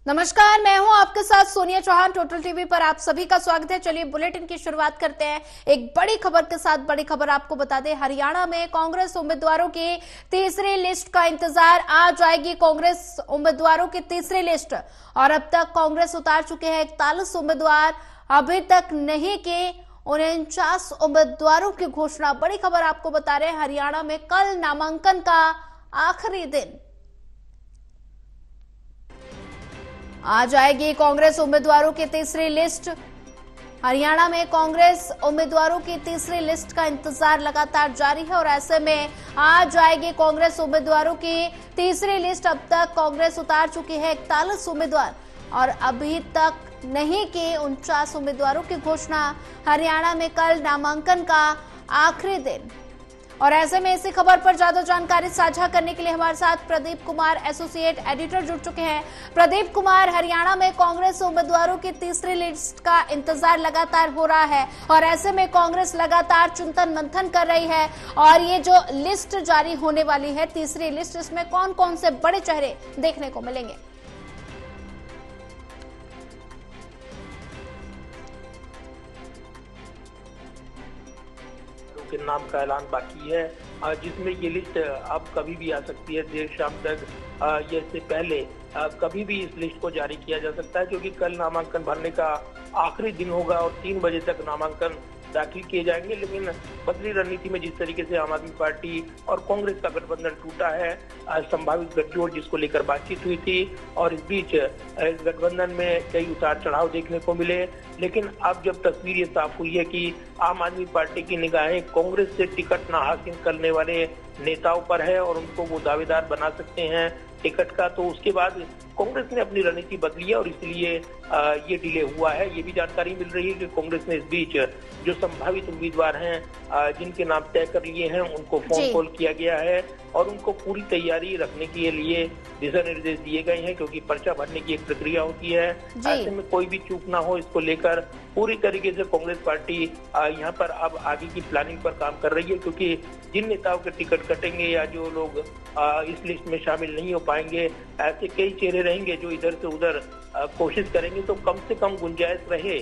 नमस्कार, मैं हूं आपके साथ सोनिया चौहान। टोटल टीवी पर आप सभी का स्वागत है। चलिए बुलेटिन की शुरुआत करते हैं एक बड़ी खबर के साथ। बड़ी खबर आपको बता दें, हरियाणा में कांग्रेस उम्मीदवारों की तीसरी लिस्ट का इंतजार। आज आएगी कांग्रेस उम्मीदवारों की तीसरी लिस्ट और अब तक कांग्रेस उतार चुके हैं 41 उम्मीदवार। अभी तक नहीं की 49 उम्मीदवारों की घोषणा। बड़ी खबर आपको बता रहे हैं, हरियाणा में कल नामांकन का आखिरी दिन। आज आएगी कांग्रेस उम्मीदवारों की तीसरी लिस्ट। हरियाणा में कांग्रेस उम्मीदवारों की तीसरी लिस्ट का इंतजार लगातार जारी है और ऐसे में आज आएगी कांग्रेस उम्मीदवारों की तीसरी लिस्ट। अब तक कांग्रेस उतार चुकी है 41 उम्मीदवार और अभी तक नहीं की 49 उम्मीदवारों की घोषणा। हरियाणा में कल नामांकन का आखिरी दिन और ऐसे में इसी खबर पर ज्यादा जानकारी साझा करने के लिए हमारे साथ प्रदीप कुमार, एसोसिएट एडिटर, जुड़ चुके हैं। प्रदीप कुमार, हरियाणा में कांग्रेस उम्मीदवारों की तीसरी लिस्ट का इंतजार लगातार हो रहा है और ऐसे में कांग्रेस लगातार चिंतन मंथन कर रही है और ये जो लिस्ट जारी होने वाली है, तीसरी लिस्ट, इसमें कौन कौन से बड़े चेहरे देखने को मिलेंगे? के नाम का ऐलान बाकी है, जिसमें ये लिस्ट अब कभी भी आ सकती है। देर शाम तक या इससे पहले कभी भी इस लिस्ट को जारी किया जा सकता है, क्योंकि कल नामांकन भरने का आखिरी दिन होगा और 3 बजे तक नामांकन दाखिल किए जाएंगे। लेकिन बदली रणनीति में जिस तरीके से आम आदमी पार्टी और कांग्रेस का गठबंधन टूटा है, संभावित गठजोड़ जिसको लेकर बातचीत हुई थी और इस बीच इस गठबंधन में कई उतार चढ़ाव देखने को मिले। लेकिन अब जब तस्वीर ये साफ हुई है कि आम आदमी पार्टी की निगाहें कांग्रेस से टिकट न हासिल करने वाले नेताओं पर है और उनको वो दावेदार बना सकते हैं टिकट का, तो उसके बाद कांग्रेस ने अपनी रणनीति बदली है और इसलिए ये डिले हुआ है। ये भी जानकारी मिल रही है कि कांग्रेस ने इस बीच जो संभावित उम्मीदवार हैं, जिनके नाम तय कर लिए हैं, उनको फोन कॉल किया गया है और उनको पूरी तैयारी रखने के लिए दिशा निर्देश दिए गए हैं, क्योंकि पर्चा भरने की एक प्रक्रिया होती है। ऐसे में कोई भी चूक ना हो, इसको लेकर पूरी तरीके से कांग्रेस पार्टी यहाँ पर अब आगे की प्लानिंग पर काम कर रही है, क्योंकि जिन नेताओं के टिकट कटेंगे या जो लोग इस लिस्ट में शामिल नहीं हो पाएंगे, ऐसे कई चेहरे रहेंगे जो इधर से उधर कोशिश करेंगे, तो कम से कम गुंजाइश रहे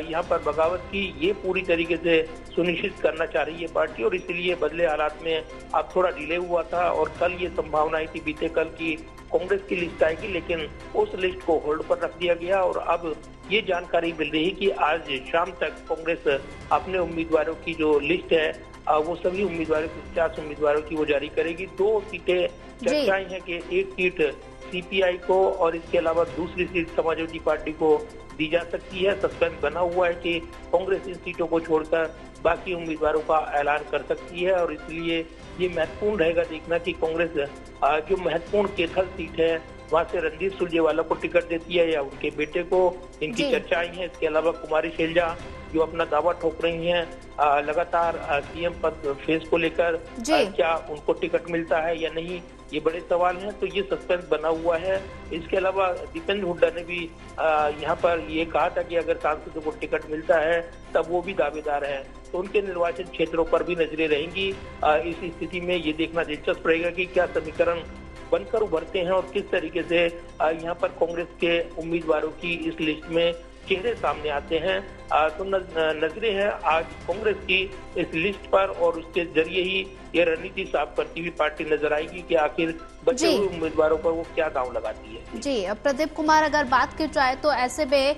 यहाँ पर बगावत की। ये पूरी तरीके से सुनिश्चित करना चाह रही है पार्टी और इसलिए बदले हालात में अब थोड़ा डिले हुआ था और कल ये संभावनाएं थी बीते कल की कांग्रेस की लिस्ट आएगी, लेकिन उस लिस्ट को होल्ड पर रख दिया गया और अब ये जानकारी मिल रही है कि आज शाम तक कांग्रेस अपने उम्मीदवारों की जो लिस्ट है वो सभी उम्मीदवारों की 50 उम्मीदवारों की वो जारी करेगी। 2 सीटें चर्चाएं हैं कि एक सीट सीपीआई को और इसके अलावा दूसरी सीट समाजवादी पार्टी को दी जा सकती है। सस्पेंस बना हुआ है कि कांग्रेस इन सीटों को छोड़कर बाकी उम्मीदवारों का ऐलान कर सकती है और इसलिए ये महत्वपूर्ण रहेगा देखना कि कांग्रेस जो महत्वपूर्ण केथल सीट है वहां से रणदीप सुरजेवाला को टिकट देती है या उनके बेटे को। इनकी चर्चाएं हैं। इसके अलावा कुमारी शैलजा जो अपना दावा ठोक रही हैं लगातार सीएम पद फेस को लेकर, क्या उनको टिकट मिलता है या नहीं, ये बड़े सवाल हैं, तो ये सस्पेंस बना हुआ है। इसके अलावा दीपेंद्र हुड्डा ने भी यहाँ पर ये कहा था कि अगर सांसदों को टिकट मिलता है तब वो भी दावेदार हैं, तो उनके निर्वाचन क्षेत्रों पर भी नजरें रहेंगी। इस स्थिति में ये देखना दिलचस्प रहेगा कि क्या समीकरण बनकर उभरते हैं और किस तरीके से यहाँ पर कांग्रेस के उम्मीदवारों की इस लिस्ट में चेहरे सामने आते हैं। तो नजरें हैं आज कांग्रेस की इस लिस्ट पर और उसके जरिए ही ये रणनीति साफ करती हुई पार्टी नजर आएगी कि आखिर बचे हुए उम्मीदवारों पर वो क्या दांव लगाती है। जी प्रदीप कुमार, अगर बात की जाए तो ऐसे में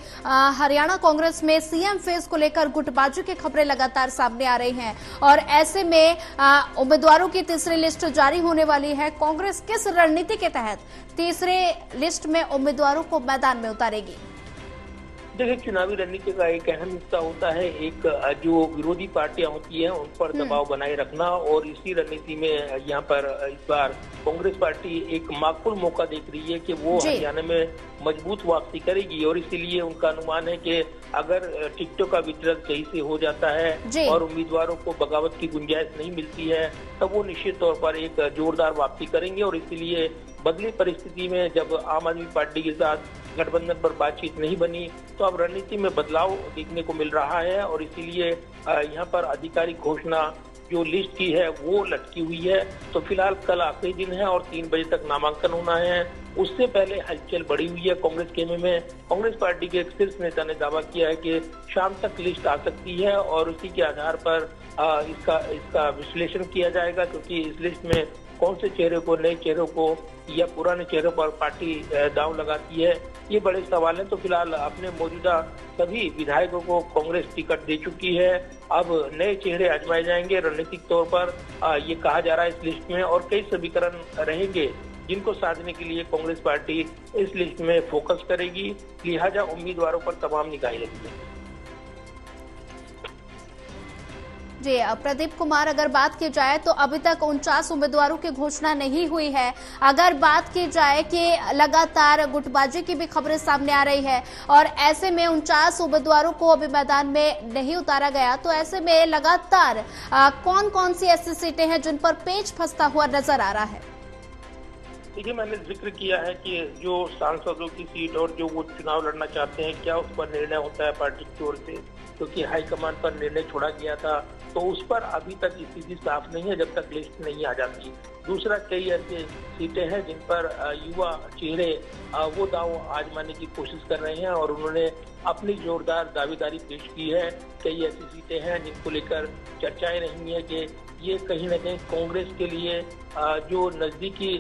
हरियाणा कांग्रेस में सीएम फेस को लेकर गुटबाजी की खबरें लगातार सामने आ रही हैं और ऐसे में उम्मीदवारों की तीसरी लिस्ट जारी होने वाली है। कांग्रेस किस रणनीति के तहत तीसरे लिस्ट में उम्मीदवारों को मैदान में उतारेगी? देखिए, चुनावी रणनीति का एक अहम हिस्सा होता है एक जो विरोधी पार्टियां होती हैं उन पर दबाव बनाए रखना और इसी रणनीति में यहाँ पर इस बार कांग्रेस पार्टी एक माकूल मौका देख रही है कि वो हरियाणा में मजबूत वापसी करेगी और इसीलिए उनका अनुमान है कि अगर टिकटों का वितरण सही से हो जाता है और उम्मीदवारों को बगावत की गुंजाइश नहीं मिलती है तब वो निश्चित तौर पर एक जोरदार वापसी करेंगे और इसीलिए बदली परिस्थिति में जब आम आदमी पार्टी के साथ गठबंधन पर बातचीत नहीं बनी तो अब रणनीति में बदलाव देखने को मिल रहा है और इसीलिए यहाँ पर आधिकारिक घोषणा जो लिस्ट की है वो लटकी हुई है। तो फिलहाल कल आखिरी दिन है और 3 बजे तक नामांकन होना है। उससे पहले हलचल बढ़ी हुई है कांग्रेस खेमे में। कांग्रेस पार्टी के एक शीर्ष नेता ने दावा किया है कि शाम तक लिस्ट आ सकती है और उसी के आधार पर इसका विश्लेषण किया जाएगा, क्योंकि इस लिस्ट में कौन से चेहरे को, नए चेहरों को या पुराने चेहरों पर पार्टी दांव लगाती है, ये बड़े सवाल हैं। तो फिलहाल अपने मौजूदा सभी विधायकों को कांग्रेस टिकट दे चुकी है। अब नए चेहरे आजमाए जाएंगे रणनीतिक तौर पर, ये कहा जा रहा है इस लिस्ट में, और कई समीकरण रहेंगे जिनको साधने के लिए कांग्रेस पार्टी इस लिस्ट में फोकस करेगी। लिहाजा उम्मीदवारों पर तमाम निगाहें लगेंगी। जी प्रदीप कुमार, अगर बात की जाए तो अभी तक 49 उम्मीदवारों की घोषणा नहीं हुई है। अगर बात की जाए कि लगातार गुटबाजी की भी खबरें सामने आ रही है और ऐसे में 49 उम्मीदवारों को अभी मैदान में नहीं उतारा गया, तो ऐसे में लगातार कौन कौन सी ऐसी सीटें हैं जिन पर पेच फंसता हुआ नजर आ रहा है? देखिए, मैंने जिक्र किया है कि जो सांसदों की सीट और जो वो चुनाव लड़ना चाहते हैं, क्या उस पर निर्णय होता है पार्टी की ओर से, क्योंकि हाईकमान पर निर्णय छोड़ा गया था, तो उस पर अभी तक स्थिति साफ नहीं है जब तक लिस्ट नहीं आ जाती। दूसरा, कई ऐसे सीटें हैं जिन पर युवा चेहरे वो दांव आजमाने की कोशिश कर रहे हैं और उन्होंने अपनी जोरदार दावेदारी पेश की है। कई ऐसी सीटें हैं जिनको लेकर चर्चाएं रही हैं कि ये कहीं न कहीं कांग्रेस के लिए जो नजदीकी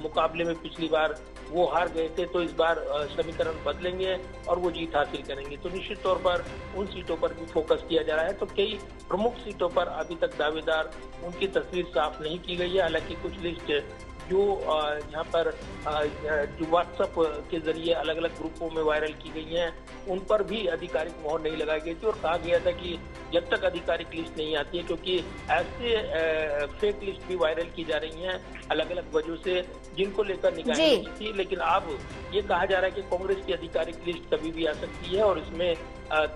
मुकाबले में पिछली बार वो हार गए थे, तो इस बार समीकरण बदलेंगे और वो जीत हासिल करेंगे। तो निश्चित तौर पर उन सीटों पर भी फोकस किया जा रहा है। तो कई प्रमुख सीटों पर अभी तक दावेदार, उनकी तस्वीर साफ नहीं की गई है। हालांकि कुछ लिस्ट जो यहाँ पर जो व्हाट्सएप के जरिए अलग अलग ग्रुपों में वायरल की गई हैं, उन पर भी आधिकारिक मोहर नहीं लगाई गई थी और कहा गया था कि जब तक आधिकारिक लिस्ट नहीं आती है, क्योंकि ऐसे फेक लिस्ट भी वायरल की जा रही हैं अलग अलग वजहों से, जिनको लेकर निगाहें नहीं थी। लेकिन अब ये कहा जा रहा है कि कांग्रेस की आधिकारिक लिस्ट कभी भी आ सकती है और इसमें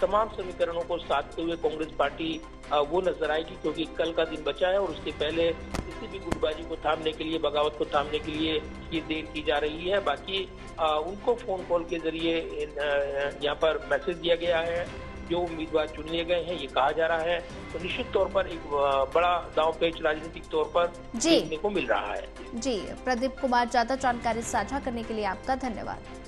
तमाम समीकरणों को साधते हुए कांग्रेस पार्टी वो नजर आएगी, क्योंकि कल का दिन बचा है और उसके पहले किसी भी गुटबाजी को थामने के लिए, बगावत को थामने के लिए ये देर की जा रही है। बाकी उनको फोन कॉल के जरिए यहाँ पर मैसेज दिया गया है, जो उम्मीदवार चुन लिए गए हैं, ये कहा जा रहा है। तो निश्चित तौर पर एक बड़ा दांव पेच राजनीतिक तौर पर देखने को मिल रहा है। जी प्रदीप कुमार, ज्यादा जानकारी साझा करने के लिए आपका धन्यवाद।